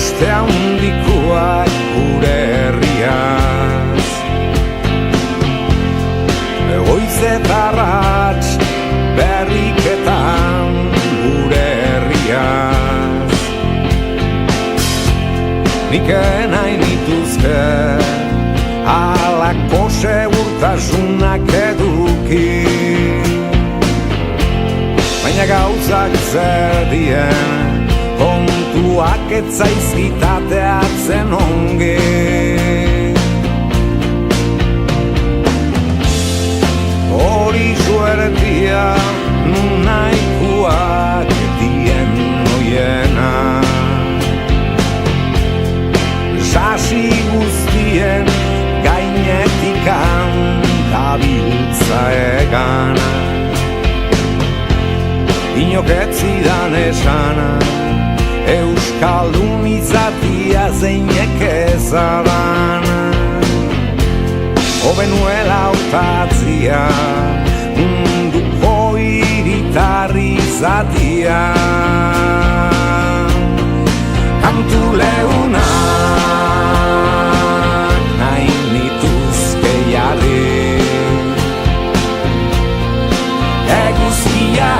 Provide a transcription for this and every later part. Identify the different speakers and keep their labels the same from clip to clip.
Speaker 1: uste handikoak gure herriaz. Goiz eta arrats berriketan gure herriaz. Nik nahi nituzke halako segurtasunak eduki, baina gauzak zer dien kontuak ez zaizkitateatzen ongi. Hori suertia nun nahikoak dien noiena, sasi guztien gainetikan dabiltza egana. Inok ez zidan esana, euskaldun izatia zeinek ezadan. Hobenuela hautatzia, munduko hiritarri izatia. Kantu leunak nahi nituzke jarri, eguzkia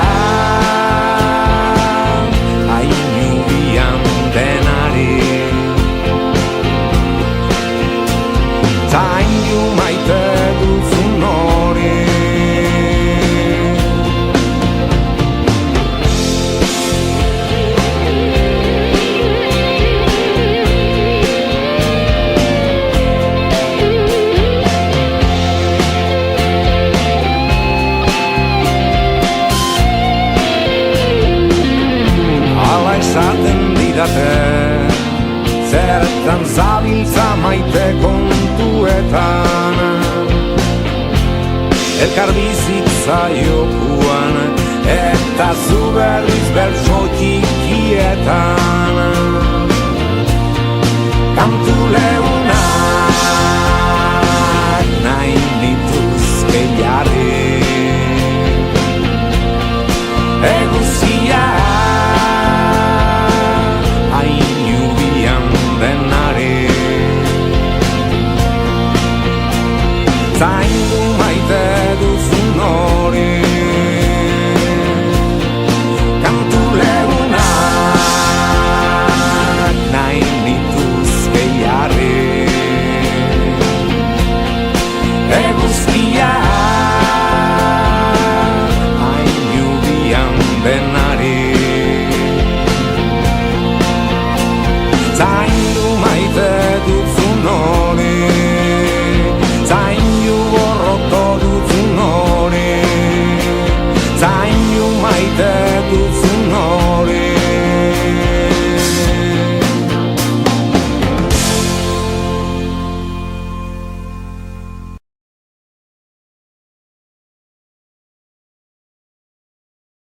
Speaker 1: zaindu maite duzun hori. Hala esaten didate, zertan zabiltza maite kontuetan, elkar bizitza jokuan eta zu berriz bertso txikietan. Kantu leunak nahi nituzke jarri, eguzkia denari. Zain